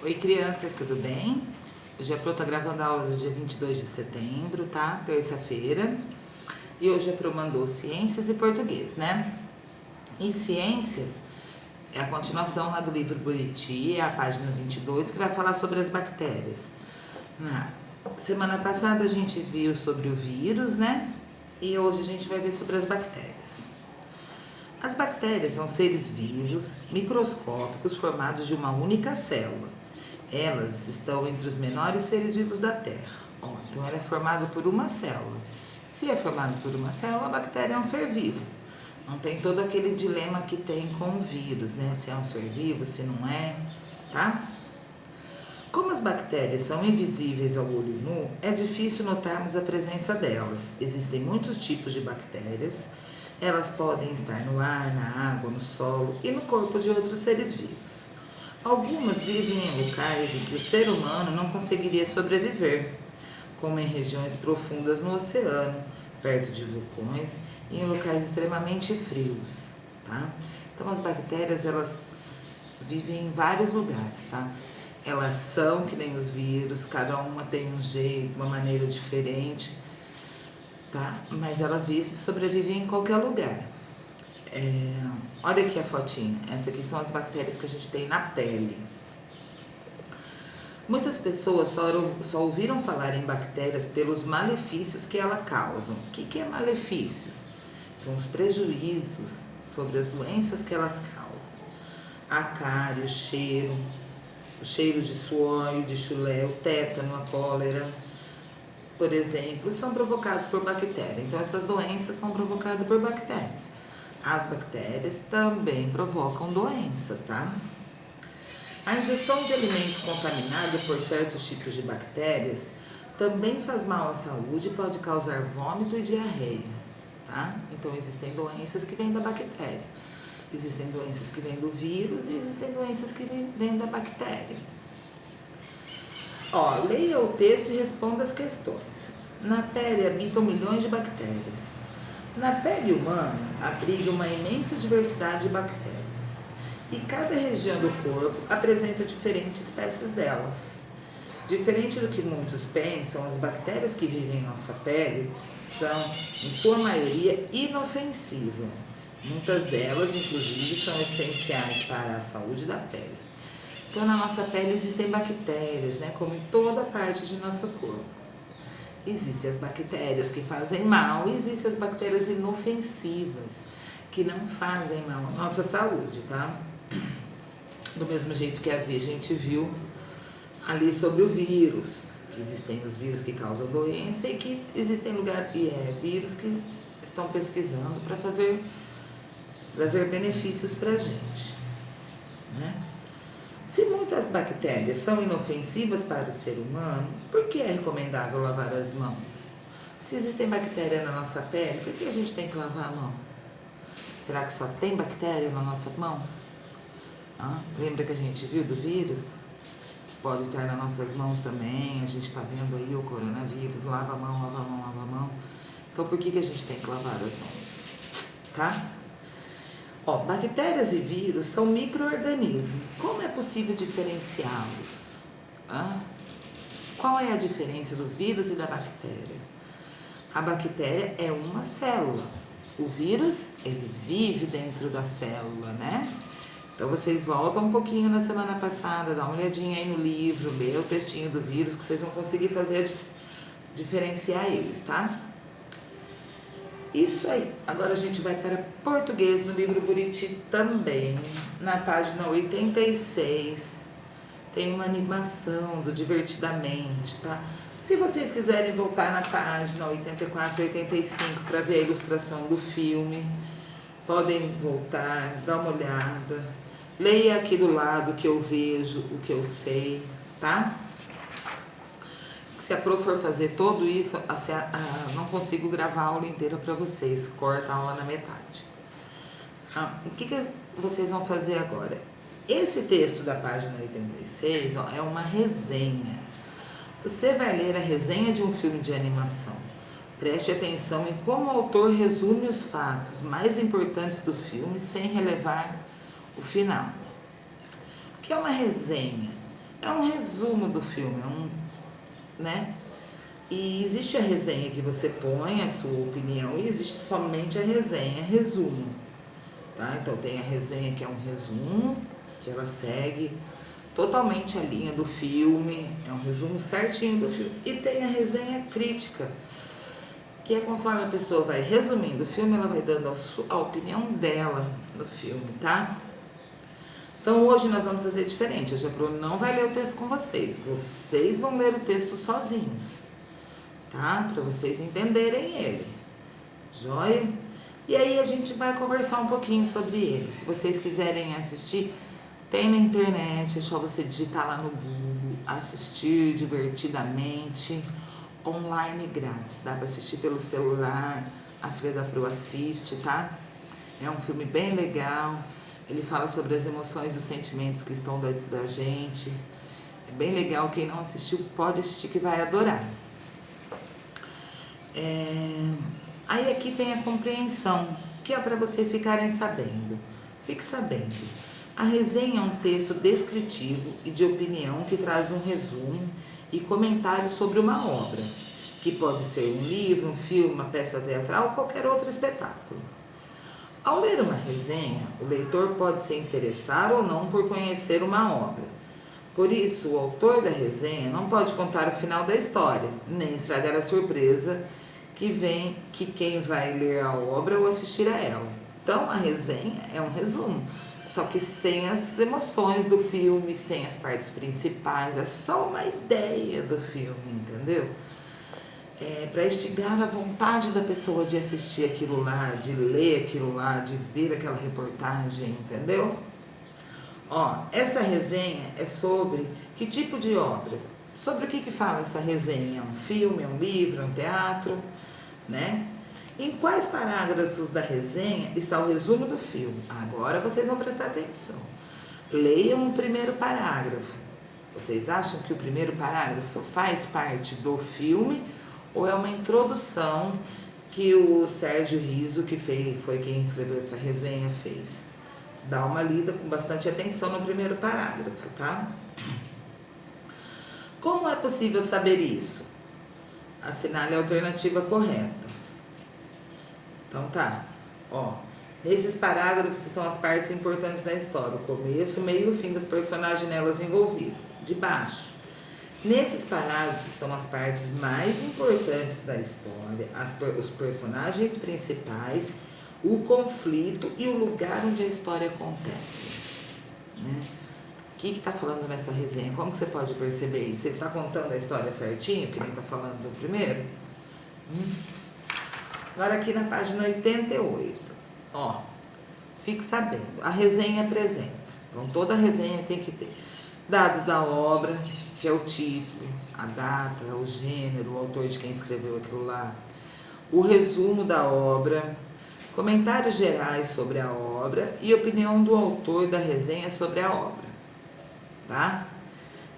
Oi, crianças, tudo bem? Hoje a Pro tá gravando a aula do dia 22 de setembro, tá? Terça-feira. E hoje a Pro mandou ciências e português, né? E ciências é a continuação lá do livro Buriti, é a página 22, que vai falar sobre as bactérias. Na semana passada a gente viu sobre o vírus, né? E hoje a gente vai ver sobre as bactérias. As bactérias são seres vivos, microscópicos, formados de uma única célula. Elas estão entre os menores seres vivos da Terra. Então ela é formada por uma célula. Se é formada por uma célula, a bactéria é um ser vivo. Não tem todo aquele dilema que tem com o vírus, né? Se é um ser vivo, se não é, tá? Como as bactérias são invisíveis ao olho nu, é difícil notarmos a presença delas. Existem muitos tipos de bactérias. Elas podem estar no ar, na água, no solo e no corpo de outros seres vivos. Algumas vivem em locais em que o ser humano não conseguiria sobreviver, como em regiões profundas no oceano, perto de vulcões e em locais extremamente frios, tá? Então as bactérias, elas vivem em vários lugares, tá? Elas são que nem os vírus, cada uma tem um jeito, uma maneira diferente, tá? Mas elas sobrevivem em qualquer lugar. Olha aqui a fotinha. Essa aqui são as bactérias que a gente tem na pele. Muitas pessoas só ouviram falar em bactérias pelos malefícios que elas causam. O que é malefícios? São os prejuízos sobre as doenças que elas causam. A cárie, o cheiro de suor, de chulé, o tétano, a cólera, por exemplo, são provocados por bactérias. Então essas doenças são provocadas por bactérias. As bactérias também provocam doenças, tá? A ingestão de alimento contaminado por certos tipos de bactérias também faz mal à saúde e pode causar vômito e diarreia, tá? Então existem doenças que vêm da bactéria. Existem doenças que vêm do vírus e existem doenças que vêm da bactéria. Leia o texto e responda as questões. Na pele habitam milhões de bactérias. Na pele humana abriga uma imensa diversidade de bactérias e cada região do corpo apresenta diferentes espécies delas. Diferente do que muitos pensam, as bactérias que vivem em nossa pele são, em sua maioria, inofensivas. Muitas delas, inclusive, são essenciais para a saúde da pele. Então, na nossa pele existem bactérias, né, como em toda parte de nosso corpo. Existem as bactérias que fazem mal e existem as bactérias inofensivas, que não fazem mal à nossa saúde, tá? Do mesmo jeito que a gente viu ali sobre o vírus, que existem os vírus que causam doença e que existem vírus que estão pesquisando para trazer benefícios para a gente, né? Se muitas bactérias são inofensivas para o ser humano, por que é recomendável lavar as mãos? Se existem bactérias na nossa pele, por que a gente tem que lavar a mão? Será que só tem bactéria na nossa mão? Lembra que a gente viu do vírus? Que pode estar nas nossas mãos também, a gente está vendo aí o coronavírus, lava a mão, lava a mão, lava a mão. Então por que a gente tem que lavar as mãos? Tá? Bactérias e vírus são micro-organismos. Como é possível diferenciá-los? Qual é a diferença do vírus e da bactéria? A bactéria é uma célula. O vírus, ele vive dentro da célula, né? Então vocês voltam um pouquinho na semana passada, dá uma olhadinha aí no livro, lê o textinho do vírus, que vocês vão conseguir diferenciar eles, tá? Isso aí. Agora a gente vai para português no livro Buriti também. Na página 86 tem uma animação do Divertidamente, tá? Se vocês quiserem voltar na página 84 e 85 para ver a ilustração do filme, podem voltar, dar uma olhada. Leia aqui do lado o que eu vejo, o que eu sei, tá? Se a Pro for fazer tudo isso, não consigo gravar a aula inteira para vocês, corta a aula na metade. O que vocês vão fazer agora? Esse texto da página 86 é uma resenha. Você vai ler a resenha de um filme de animação. Preste atenção em como o autor resume os fatos mais importantes do filme sem relevar o final. O que é uma resenha? é um resumo do filme, né? E existe a resenha que você põe a sua opinião e existe somente a resenha, resumo, tá? Então tem a resenha que é um resumo, que ela segue totalmente a linha do filme, é um resumo certinho do filme. E tem a resenha crítica, que é conforme a pessoa vai resumindo o filme, ela vai dando a opinião dela do filme, tá? Então hoje nós vamos fazer diferente, hoje a Pro não vai ler o texto com vocês, vocês vão ler o texto sozinhos, tá? Para vocês entenderem ele, joia? E aí a gente vai conversar um pouquinho sobre ele. Se vocês quiserem assistir, tem na internet, é só você digitar lá no Google, assistir divertidamente, online grátis, dá para assistir pelo celular, a filha da Pro assiste, tá? É um filme bem legal, ele fala sobre as emoções e os sentimentos que estão dentro da gente, é bem legal, quem não assistiu pode assistir que vai adorar. Aí aqui tem a compreensão, que é para vocês ficarem sabendo, fique sabendo. A resenha é um texto descritivo e de opinião que traz um resumo e comentário sobre uma obra, que pode ser um livro, um filme, uma peça teatral ou qualquer outro espetáculo. Ao ler uma resenha, o leitor pode se interessar ou não por conhecer uma obra. Por isso, o autor da resenha não pode contar o final da história, nem estragar a surpresa que quem vai ler a obra ou assistir a ela. Então, a resenha é um resumo, só que sem as emoções do filme, sem as partes principais, é só uma ideia do filme, entendeu? Para instigar a vontade da pessoa de assistir aquilo lá, de ler aquilo lá, de ver aquela reportagem, entendeu? Essa resenha é sobre que tipo de obra? Sobre o que fala essa resenha? É um filme, é um livro, é um teatro, né? Em quais parágrafos da resenha está o resumo do filme? Agora vocês vão prestar atenção. Leiam o primeiro parágrafo. Vocês acham que o primeiro parágrafo faz parte do filme ou é uma introdução que o Sérgio Riso, que foi quem escreveu essa resenha, fez? Dá uma lida com bastante atenção no primeiro parágrafo, tá? Como é possível saber isso? Assinale a alternativa correta. Então tá, nesses parágrafos estão as partes importantes da história, o começo, o meio e o fim dos personagens nelas envolvidos. De baixo, nesses parágrafos estão as partes mais importantes da história, os personagens principais, o conflito e o lugar onde a história acontece, né? O que está falando nessa resenha? Como que você pode perceber isso? Ele está contando a história certinho, que nem está falando do primeiro? Agora aqui na página 88, fique sabendo, a resenha apresenta, então toda resenha tem que ter dados da obra, que é o título, a data, o gênero, o autor de quem escreveu aquilo lá, o resumo da obra, comentários gerais sobre a obra e opinião do autor da resenha sobre a obra, tá?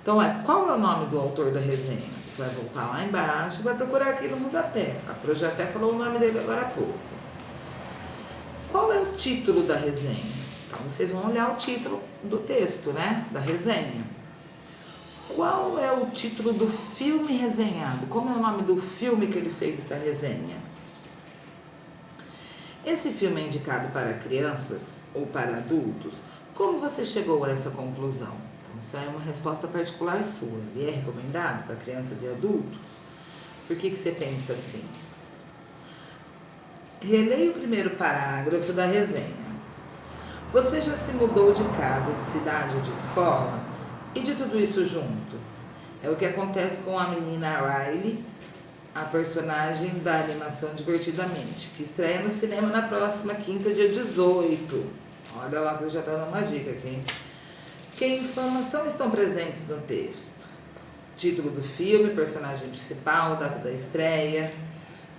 Então, qual é o nome do autor da resenha? Você vai voltar lá embaixo e vai procurar aqui no rodapé. A Pro já até falou o nome dele agora há pouco. Qual é o título da resenha? Então, vocês vão olhar o título do texto, né? Da resenha. Qual é o título do filme resenhado? Como é o nome do filme que ele fez essa resenha? Esse filme é indicado para crianças ou para adultos? Como você chegou a essa conclusão? Então, isso é uma resposta particular sua. E é recomendado para crianças e adultos? Por que você pensa assim? Releia o primeiro parágrafo da resenha. Você já se mudou de casa, de cidade ou de escola? E de tudo isso junto? É o que acontece com a menina Riley, a personagem da animação Divertidamente, que estreia no cinema na próxima quinta, dia 18. Olha lá que eu já tá dando uma dica aqui. Que informação estão presentes no texto? Título do filme, personagem principal, data da estreia,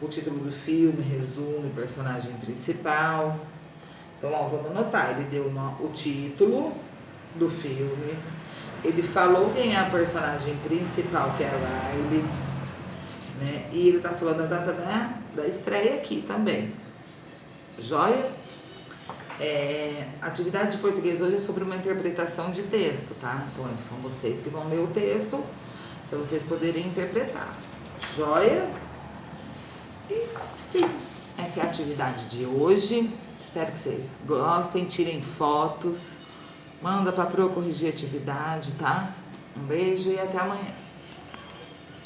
o título do filme, resumo, personagem principal. Então, vamos anotar, ele deu o título do filme, ele falou quem é a personagem principal, que é a Riley, né? E ele tá falando a data da estreia aqui também. Joia? A atividade de português hoje é sobre uma interpretação de texto, tá? Então são vocês que vão ler o texto para vocês poderem interpretar. Joia? Enfim, essa é a atividade de hoje. Espero que vocês gostem, tirem fotos, manda para a Pro corrigir a atividade, tá? Um beijo e até amanhã.